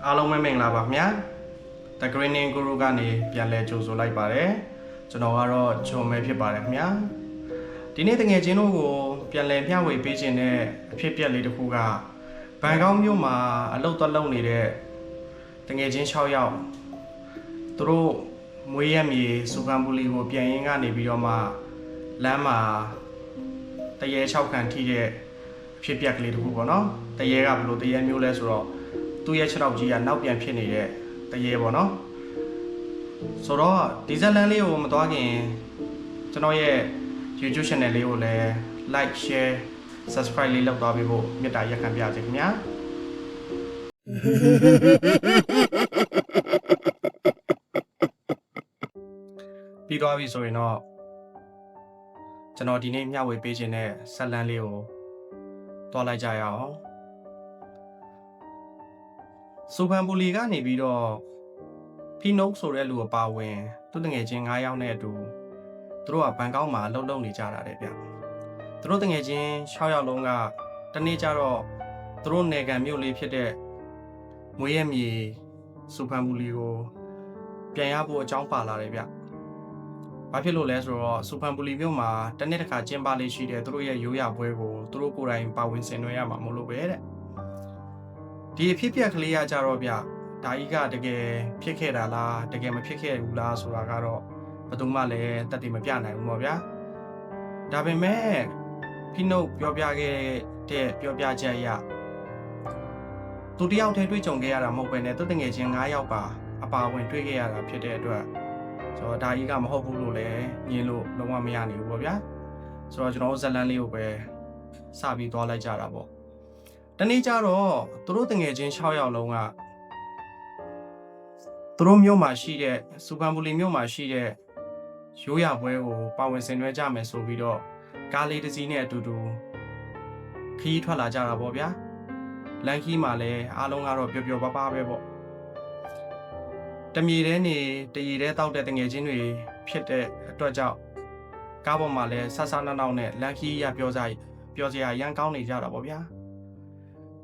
အားလုံးပဲမင်္ဂလာပါခင်ဗျာ The Greening Guru ကနေပြန်လဲကြိုဆိုလိုက်ပါတယ်ကျွန်တော်ကတော့ဂျုံမဲဖြစ်ပါတယ်ခင်ဗျာဒီနေ့တကယ်ချင်းတို့ကိုပြန်လဲမျှဝေပေးခြင်းတဲ့အဖြစ်ပြက်လေးတစ်ခုကဘန်ကောက်မြို့မှာအလုပ်သွားလုပ်နေတဲ့တကယ်ချင်း6ယောက်သူတို့မွေးရမြေစူကန်ပူလီကိုပြန်ရင်းကနေပြီးတော့မှလမ်းမှာတရေ6ခန့်ထိတဲ့အဖြစ်ပြက်ကလေးတစ်ခုပေါ့နော်တရေကဘယ်လိုတရေမျိုးလဲဆိုတော့သူ့ရဲ့ခြေထောက်ကြီးကနောက်ပြန်ဖြစ်နေတဲ့တရေပေါ့နော်ဆိုတော့ဒီဇက်လန်လေးကိုမသွားခင်ကျွန်တော်ရဲ့ YouTube channel လေးကိုလည်း like share subscribe လေးလုပ်သွားပေးဖို့မေတ္တာရက်ခံပြစေခင်ဗျာပြီးသွားပြီဆိုရင်တော့ကျွန်တော်ဒီနေ့မျှဝေပေးခြင်းတဲ့ဇက်လန်လေးကိုတွားလိုက်ကြရအောင်စူဖန်ပူလီကနေပြီးတော့ဖီနိုက်ဆိုတဲ့လူအပါဝင်သူတငယ်ချင်း9ယောက်နဲ့အတူသူတို့ကဘန်ကောက်မှာအလုပ်လုပ်နေကြတာတဲ့ဗျသူတို့တငယ်ချင်း6ယောက်လုံးကတနေ့ကျတော့သူတို့နယ်ကန်မြို့လေးဖြစ်တဲ့မွေးရမြေစူဖန်ပူလီကိုပြန်ရဖို့အကြောင်းပါလာတယ်ဗျဘာဖြစ်လို့လဲဆိုတော့စူဖန်ပူလီမြို့မှာတနေ့တစ်ခါကျင်းပလေးရှိတယ်သူတို့ရဲ့ရိုးရာပွဲကိုသူတို့ကိုယ်တိုင်ပါဝင်ဆင်နွှဲရမှာမလို့ပဲတဲ့ဒီအဖြစ်ပြက်ကလေးကကြတော့ဗျဒါကြီးကတကယ်ဖြစ်ခဲ့တာလားတကယ်မဖြစ်ခဲ့ဘူးလားဆိုတာကတော့ဘယ်သူမှလည်းတက်တည်မပြနိုင်ဘူးပေါ့ဗျာဒါပေမဲ့ဖီနိုက်ပြောပြခဲ့တဲ့ပြောပြချက်အရသူတယောက်တည်းတွေ့ကြုံခဲ့ရတာမဟုတ်ပဲနဲ့သူတငယ်ချင်း9ယောက်ပါအပါဝင်တွေ့ခဲ့ရတာဖြစ်တဲ့အတွက်ဆိုတော့ဒါကြီးကမဟုတ်ဘူးလို့လည်းညင်လို့လုံးဝမရနိုင်ဘူးပေါ့ဗျာဆိုတော့ကျွန်တော်ဇက်လန်လေးကိုပဲစပြီးသွားလိုက်ကြတာပေါ့တနေ့ကျတော့သူတို့တငယ်ချင်း6ယောက်လုံးကသူတို့မြို့မှာရှိတဲ့စူဖန်ပူလီမြို့မှာရှိတဲ့ရိုးရာပွဲကိုပါဝင်ဆင်နွှဲကြမယ်ဆိုပြီးတော့ကားလေးတစ်စီးနဲ့အတူတူခီးထွက်လာကြတာပေါ့ဗျာလမ်းခီးမှာလည်းအားလုံးကတော့ပျော်ပျော်ပါးပါးပဲပေါ့တမြေတဲနေတရီတဲတောက်တဲ့တငယ်ချင်းတွေဖြစ်တဲ့အတွက်ကြောင့်ကားပေါ်မှာလည်းဆဆနောက်နောက်နဲ့လမ်းခီးရပျော်စရာရမ်းကောင်းနေကြတာပေါ့ဗျာ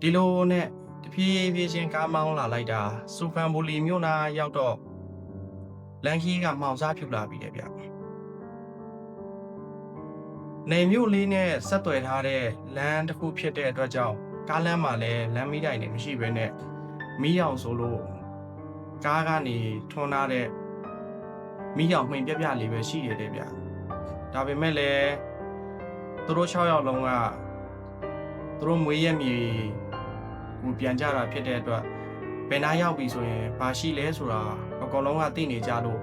ဒီလိုနဲ့တဖြည်းဖြည်းချင်းကားမောင်းလာလိုက်တာစူဖန်ပူလီမြို့နာရောက်တော့လမ်းခီးကမှောင်စားဖြူလာပြီတဲ့ဗျနေမြို့လေးနဲ့ဆက်သွယ်ထားတဲ့လမ်းတစ်ခုဖြစ်တဲ့အတွက်ကြောင့်ကားလမ်းမှာလည်းလမ်းမီးတိုင်တွေမရှိဘဲနဲ့မီးရောင်ဆိုလို့ကားကနေထွန်းထားတဲ့မီးရောင်မှိန်ပြပြလေးပဲရှိရတယ်ဗျဒါပေမဲ့လည်းသူတို့6ယောက်လုံးကသူတို့မွေးရမြေကိုပြန်ကြတာဖြစ်တဲ့အတွက်ဘယ်နာရောက်ပြီဆိုရင်ဘာရှိလဲဆိုတာအကောင်လုံးကသိနေကြလို့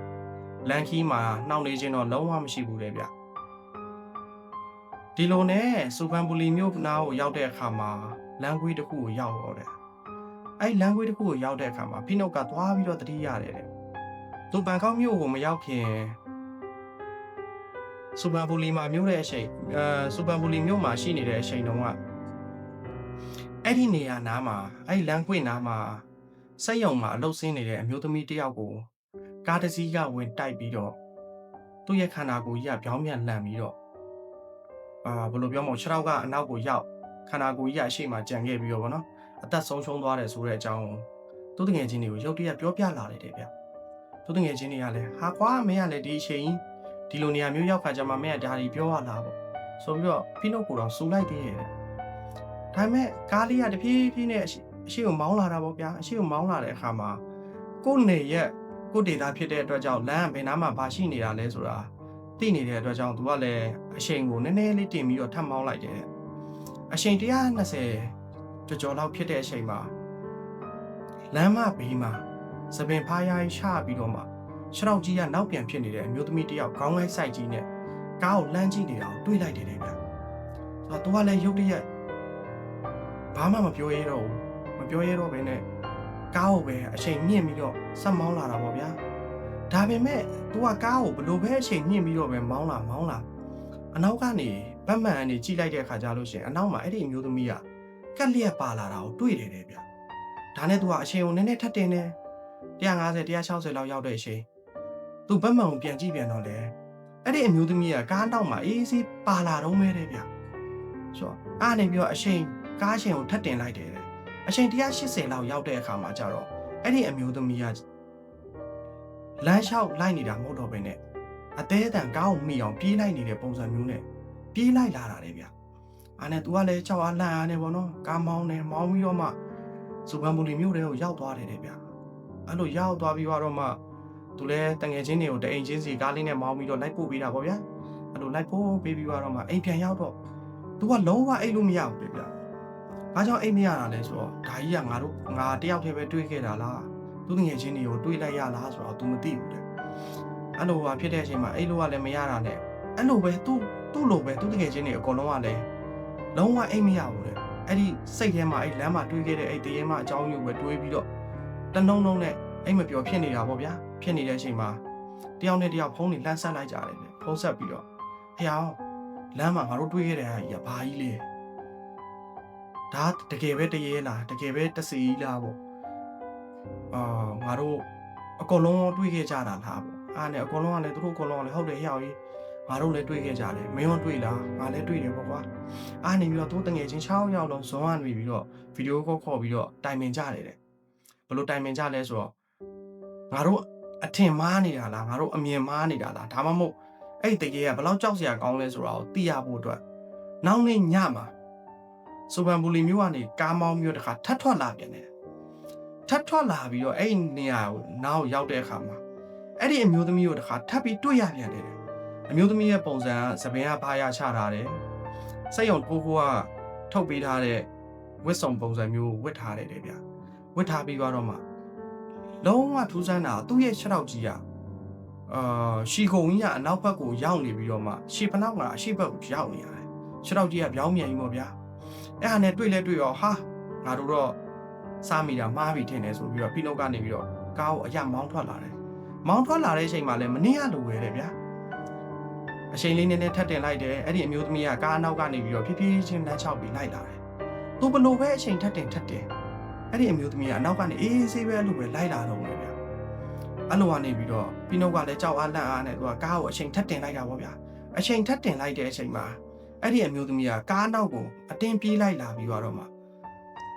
လန်ခီးမှာနှောင့်နေခြင်းတော့လုံးဝမရှိဘူးလေဗျဒီလိုနဲ့စူဖန်ပူလီမြို့နားကိုရောက်တဲ့အခါမှာလမ်းကွေးတစ်ခုကိုရောက်တော့တယ်အဲ့လမ်းကွေးတစ်ခုကိုရောက်တဲ့အခါမှာဖီနိုက်ကသွားပြီးတော့တတိရတယ်တဲ့သူဘန်ကောက်မြို့ကိုမရောက်ခင်စူဖန်ပူလီမှာမြို့တဲ့အချိန်စူဖန်ပူလီမြို့မှာရှိနေတဲ့အချိန်တုန်းကအဲ့ဒီနေရာနားမှာအဲ့လမ်းကွေ့နားမှာစက်ရုံမှာအလုပ်ဆင်းနေတဲ့အမျိုးသမီးတစ်ယောက်ကိုကားတစ်စီးကဝင်တိုက်ပြီးတော့သူ့ရဲ့ခန္ဓာကိုယ်ကြီးကပြောင်းပြန်လှန်ပြီးတော့ဘယ်လိုပြောမလဲခြေထောက်ကအနောက်ကိုရောက်ခန္ဓာကိုယ်ကြီးကအရှိမကြံခဲ့ပြီးတော့ဗောနော်အသက်ဆုံးရှုံးသွားတယ်ဆိုတဲ့အကြောင်းသူ့တငယ်ချင်းတွေကိုရုတ်တရက်ပြောပြလာတယ်တဲ့ဗျသူ့တငယ်ချင်းတွေကလည်းဟာကွာမင်းကလည်းဒီအချိန်ဒီလိုနေရာမျိုးရောက်ခါကျမှမင်းကဒါဒီပြောရလားပေါ့ဆိုပြီးတော့ဖီနိုက်ကိုတော့စူလိုက်သေးတယ်ဒါပေမဲ့ကားလေးကတဖြည်းဖြည်းနဲ့အရှိကိုမောင်းလာတာပေါ့ဗျာအရှိကိုမောင်းလာတဲ့အခါမှာကိုယ်နေရက်ကိုဒေတာဖြစ်တဲ့အတွက်ကြောင့်လမ်းဘယ်နားမှာဘာရှိနေတာလဲဆိုတာသိနေတဲ့အတွက်ကြောင့်သူကလည်းအရှိန်ကိုနည်းနည်းလေးတင်ပြီးတော့ထပ်မောင်းလိုက်တယ်အရှိန်120ကျော်လောက်ဖြစ်တဲ့အချိန်မှာလမ်းမဘေးမှာစပင်ဖားရိုင်းချပြီးတော့မှခြေထောက်ကြီးကနောက်ပြန်ဖြစ်နေတဲ့အမျိုးသမီးတစ်ယောက်ခေါင်းကိုက်ဆိုင်ကြီးနဲ့ကားကိုလှမ်းကြည့်နေတာကိုတွေးလိုက်တယ်ဗျာဆိုတော့သူကလည်းရုတ်တရက်ဘာမှမပြောရတော့ဘဲနဲ့ကားကိုပဲအချိန်မြင့်ပြီးတော့ဆက်မောင်းလာတာပေါ့ဗျာဒါပေမဲ့သူကကားကိုဘလို့ပဲအချိန်မြင့်ပြီးတော့ပဲမောင်းလာအနောက်ကနေဗတ်မှန်ကနေကြည့်လိုက်တဲ့အခါကျလို့ရှိရင်အနောက်မှာအဲ့ဒီအမျိုးသမီးကကက်လျက်ပါလာတာကိုတွေ့တယ်ဗျာဒါနဲ့သူကအချိန်ကိုနည်းနည်းထပ်တင်တယ်150 160လောက်ရောက်တဲ့အချိန်သူဗတ်မှန်ကိုပြန်ကြည့်ပြန်တော့လေအဲ့ဒီအမျိုးသမီးကကားနောက်မှာအေးဆေးပါလာတော့မဲတဲ့ဗျာဆိုတော့အားနေပြီးတော့အချိန်ကားအချိန်ကိုထပ်တင်လိုက်တယ်အချိန်180လောက်ရောက်တဲ့အခါမှာကျတော့ အဲ့ဒီအမျိုးသမီးကလမ်းလျှောက်လိုက်နေတာမဟုတ်တော့ဘဲနဲ့အသေးအတန်ကားကိုမိအောင်ပြေးလိုက်နေတဲ့ပုံစံမျိုးနဲ့ပြေးလိုက်လာတာလေဗျအားနဲ့ तू ကလည်းကြောက်အားလန့်အားနဲ့ပေါ့နော်ကားမောင်းပြီးတော့မှစူပန်ဘူလီမြို့ထဲကိုရောက်သွားတယ်တဲ့ဗျအဲ့လိုရောက်သွားပြီးတော့မှ သူလည်းတငယ်ချင်းတွေကိုတအိမ်ချင်းစီကားလေးနဲ့မောင်းပြီးတော့လိုက်ပို့ပေးတာပေါ့ဗျာအဲ့လိုလိုက်ပို့ပေးပြီးတော့မှအိမ်ပြန်ရောက်တော့ तू ကလုံးဝအိတ်လို့မရဘူးဗျဘာကြောင့်အိတ်မရတာလဲဆိုတော့ဒါကြီးကငါတယောက်တည်းပဲတွေးခဲ့တာလားသူတငယ်ချင်းတွေကိုတွေးလိုက်ရလားဆိုတော့ तू မသိဘူးတဲ့အဲ့လိုဖြစ်တဲ့အချိန်မှာအိတ်လို့ကလည်းမရတာနဲ့အဲ့လိုပဲသူ့လိုပဲသူတငယ်ချင်းတွေအကုန်လုံးကလည်းလုံးဝအိတ်မရဘူးတဲ့အဲ့ဒီစိတ်ထဲမှာအဲ့လမ်းမှာတွေးခဲ့တဲ့အဲ့တရေမှာအကြောင်းမျိုးပဲတွေးပြီးတော့တနှုံနဲ့အိတ်မပြောဖြစ်နေတာပေါ့ဗျာဖြစ်နေတဲ့အချိန်မှာတယောက်နဲ့တယောက်ဖုန်းတွေလှမ်းဆက်လိုက်ကြတယ်ဖုန်းဆက်ပြီးတော့ဟေ့အောင်လမ်းမှာငါတို့တွေးခဲ့တဲ့ဟာကြီးကဘာကြီးလဲဒါတကယ်ပဲတရေလားတကယ်ပဲတစီလားပေါ့ငါတို့အကုန်လုံးတွေးခဲ့ကြတာလားပေါ့အားနဲ့အကုန်လုံးကလည်းသူတို့အကုန်လုံးကလည်းဟုတ်တယ်ဟေ့အောင်ကြီးငါတို့လည်းတွေးခဲ့ကြတယ်မင်းရောတွေးလားငါလည်းတွေးတယ်ပေါ့ကွာအားနေပြီးတော့သူတငယ်ချင်း6ယောက်လုံးဇွန်ကနေပြီးတော့ဗီဒီယိုခေါ်ပြီးတော့တိုင်ပင်ကြတယ်တဲ့ဘယ်လိုတိုင်ပင်ကြလဲဆိုတော့ငါတို့အထင်မှားနေတာလားငါတို့အမြင်မှားနေတာလားဒါမှမဟုတ်အဲ့တကယ်ကဘယ်လောက်ကြောက်စရာကောင်းလဲဆိုတာကိုသိရဖို့အတွက်နောက်နေ့ညမှာစူပန်ဘူလီမျိုးကနေကားမောင်းမျိုးတစ်ခါထပ်ထွက်လာပြန်တယ်ထပ်ထွက်လာပြီးတော့အဲ့နေရာကိုနောက်ရောက်တဲ့အခါမှာအဲ့ဒီအမျိုးသမီးကိုတစ်ခါထပ်ပြီးတွေ့ရပြန်တယ်အမျိုးသမီးရဲ့ပုံစံကသပင်ကဘာရချထားတယ်စိတ်ယုံကိုကထုတ်ပေးထားတဲ့ဝတ်စုံပုံစံမျိုးဝတ်ထားတယ်ဗျဝတ်ထားပြီးတော့မှလုံးဝထူးဆန်းတာသူ့ရဲ့ခြေထောက်ကြီးကရှီကုံကြီးကအနောက်ဘက်ကိုရောက်နေပြီးတော့မှရှီဖနောက်ကအရှေ့ဘက်ကိုရောက်နေရတယ်ခြေထောက်ကြီးကပြောင်းမြန်ကြီးပေါ့ဗျာအဲ့ဟာနဲ့တွေ့ရောဟာငါတို့တော့စားမိတာမှားပြီထင်တယ်ဆိုပြီးတော့ဖိနုတ်ကနေပြီးတော့ကားကိုအရမောင်းထွက်လာတယ်မောင်းထွက်လာတဲ့အချိန်မှာလည်းမနေရလို့ပဲတဲ့ဗျာအချိန်လေးနည်းနည်းထပ်တင်လိုက်တယ်အဲ့ဒီအမျိုးသမီးကကားအနောက်ကနေပြီးတော့ဖြည်းဖြည်းချင်းလမ်းချောက်ပြီးလိုက်လာတယ်သူဘလို့ပဲအချိန်ထပ်တင်အဲ့ဒီအမျိုးသမီးကအနောက်ကနေအေးဆေးပဲအဲ့လိုပဲလိုက်လာတော့တယ်ဗျာအဲ့လိုကနေပြီးတော့ဖိနုတ်ကလည်းကြောက်အားလန့်အားနဲ့သူကကားကိုအချိန်ထပ်တင်လိုက်တာပေါ့ဗျာအချိန်ထပ်တင်လိုက်တဲ့အချိန်မှာအဲ့ဒီအမျိုးသမီးကကားနောက်ကိုအတင်းပြေးလိုက်လာပြီးတော့မှ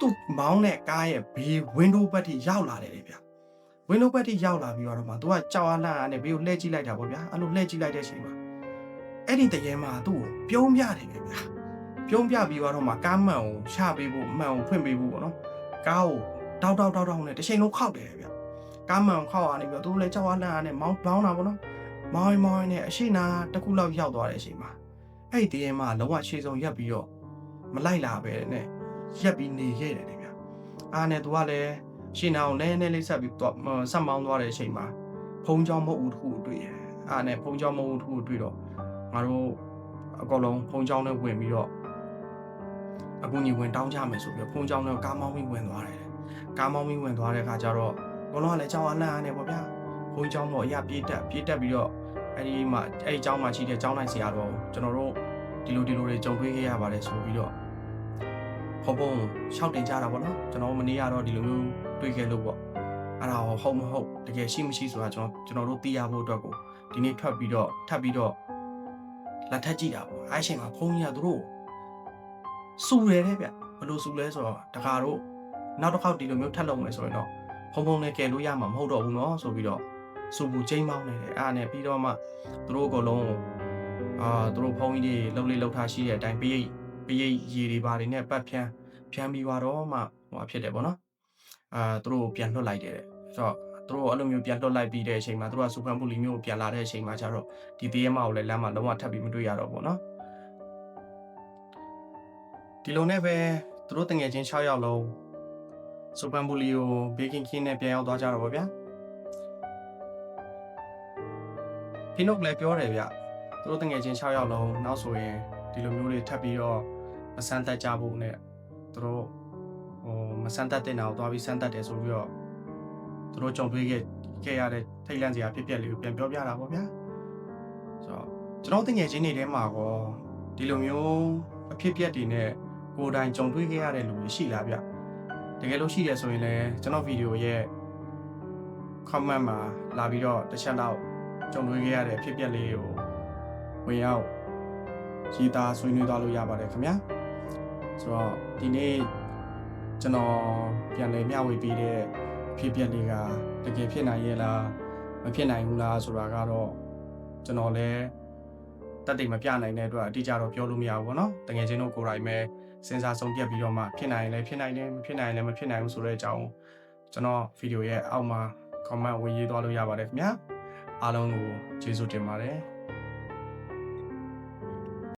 သူ့မောင်းတဲ့ကားရဲ့ဘေးဝင်းဒိုးဘက်ထိရောက်လာတယ်ဗျာဝင်းဒိုးဘက်ထိရောက်လာပြီးတော့မှသူကကြောက်အားလန့်အားနဲ့ဘေးကိုလှည့်ကြည့်လိုက်တာပေါ့ဗျာအဲ့လိုလှည့်ကြည့်လိုက်တဲ့အချိန်မှာအဲ့ဒီတရေမှာသူ့ကိုပြုံးပြတယ်ဗျာပြုံးပြပြီးတော့မှကားမှန်ကိုချပေးဖို့မှန်ကိုဖွင့်ပေးဖို့ပေါ့နော်ကားကိုတောက်နဲ့တစ်ချိန်လုံးခောက်တယ်ဗျကားမှန်ခောက်နေပြီးတော့သူလည်းကြောက်အားလန့်အားနဲ့မောင်းတာပေါ့နော်မောင်းနဲ့အရှိနာတစ်ခုလောက်ရောက်သွားတဲ့အချိန်မှာအဲ့ဒီတရေမှာလုံးဝခြေစုံရက်ပြီးတော့မလိုက်လာပဲနဲ့ရက်ပြီးနေခဲ့တယ်ဗျအားနဲ့သူကလည်းရှင်းအောင်နဲလေးဆက်ပြီးဆက်မောင်းသွားတဲ့အချိန်မှာဖုံးကြောင်းမဟုတ်ဘူးတစ်ခုတွေ့တယ်အားနဲ့ဖုံးကြောင်းမဟုတ်ဘူးတစ်ခုတွေ့တော့ငါတို့အကောင်လုံးဖုံးကြောင်းနဲ့ဝင်ပြီးတော့အကူညီဝင်တောင်းကြမယ်ဆိုပြီးဖုံးကြောင်းနဲ့ကားမောင်းပြီးဝင်သွားတယ်ကားမောင်းပြီးဝင်သွားတဲ့အခါကျတော့အကောင်လုံးကလည်းကြောက်အားလန့်အားနဲ့ပေါ့ဗျာဖုံးကြောင်းတော့အရပြေးတက်ပြီးတော့အဲ့ဒီမှာအဲ့ဒီကျောင်းမှာရှိတဲ့ကျောင်းနိုင်ဆရာတော်ကျွန်တော်တို့ဒီလိုတွေကြုံတွေ့ခဲ့ရပါတယ်ဆိုပြီးတော့ဖုံရှောက်တင်ကြတာပေါ့နော်ကျွန်တော်မနေ့ကတော့ဒီလိုမျိုးတွေ့ခဲ့လို့ပေါ့အဲ့ဒါဟုတ်မဟုတ်တကယ်ရှိမရှိဆိုတာကျွန်တော်တို့သိရဖို့အတွက်ကိုဒီနေ့ထပ်ပြီးတော့လက်ထပ်ကြည့်တာပေါ့အဲ့အချိန်မှာဖုန်းကြီးကသူတို့စူတယ်တဲ့ဗျဘယ်လိုစူလဲဆိုတော့တခါတော့နောက်တစ်ခေါက်ဒီလိုမျိုးထပ်လုပ်မယ်ဆိုရင်တော့ဖုံနဲ့ကယ်လို့ရမှာမဟုတ်တော့ဘူးเนาะဆိုပြီးတော့စူပူချိန်မောင်းနေတယ်အဲ့ဒါနဲ့ပြီးတော့မှသူတို့အကုန်လုံးသူတို့ဖုန်းကြီးတွေလှုပ်ထားရှိတဲ့အတိုင်းပရိတ်ရေတွေပါတွေနဲ့ပတ်ဖြန်းပြီးတော့မှဖြစ်တယ်ပေါ့နော်သူတို့ပြန်လွှတ်လိုက်တယ်ဆိုတော့သူတို့အဲ့လိုမျိုးပြန်လွှတ်လိုက်ပြီးတဲ့အချိန်မှာသူတို့ကစူပန်ဘူလီမျိုးကိုပြန်လာတဲ့အချိန်မှာကျတော့ဒီသေးရမကိုလည်းလမ်းမှာလုံးဝထပ်ပြီးမတွေ့ရတော့ဘူးနော်ဒီလိုနဲ့ပဲသူတို့တငယ်ချင်း6ယောက်လုံးစူပန်ဘူလီကိုဘေကင်ခင်းနဲ့ပြန်ရောက်သွားကြတော့ဗောဗျာဖိနုတ်လည်းပြောတယ်ဗျသူတို့တငယ်ချင်း6ယောက်လုံးနောက်ဆိုရင်ဒီလိုမျိုးတွေထပ်ပြီးတော့မဆန်းသက်ကြဖို့နဲ့သူတို့မဆန်းသက်တဲ့နာကိုသွားပြီးဆန်းသက်တယ်ဆိုပြီးတော့သူတို့ကြုံတွေ့ခဲ့ရတဲ့ထိတ်လန့်စရာဖြစ်ပျက်လေးကိုပြန်ပြောပြတာပေါ့ဗျာဆိုတော့ကျွန်တော်တငယ်ချင်းတွေထဲမှာကောဒီလိုမျိုးအဖြစ်ပျက်တွေနဲ့ကိုယ်တိုင်ကြုံတွေ့ခဲ့ရတဲ့လူတွေရှိလားဗျတကယ်လို့ရှိတယ်ဆိုရင်လည်းကျွန်တော်ဗီဒီယိုရဲ့ comment မှာလာပြီးတော့တစ်ချက်တော့ကြုံတွေ့ခဲ့ရတဲ့အဖြစ်ပျက်လေးကိုဝင်ရောက်ရေးသားဆွေးနွေးသွားလို့ရပါတယ်ခင်ဗျာဆိုတော့ဒီနေ့ကျွန်တော်ပြန်လည်မျှဝေပေးတဲ့ ဖြစ်ပျက်တွေကတကယ်ဖြစ်နိုင်ရဲ့လားမဖြစ်နိုင်ဘူးလားဆိုတာကတော့ကျွန်တော်လည်းတက်တိတ်မပြနိုင်တဲ့အတွက်အတိအကျတော့ပြောလို့မရဘူးပေါ့နော်တကယ်ချင်းတို့ကိုယ်တိုင်ပဲစဉ်းစားဆုံးဖြတ်ပြီးတော့မှဖြစ်နိုင်ရင်လည်းဖြစ်နိုင်တယ်မဖြစ်နိုင်ရင်လည်းမဖြစ်နိုင်ဘူးဆိုတဲ့အကြောင်းကျွန်တော်ဗီဒီယိုရဲ့အောက်မှာ comment ဝင်ရေးသွားလို့ရပါတယ်ခင်ဗျာအားလုံးကိုကျေးဇူးတင်ပါတယ်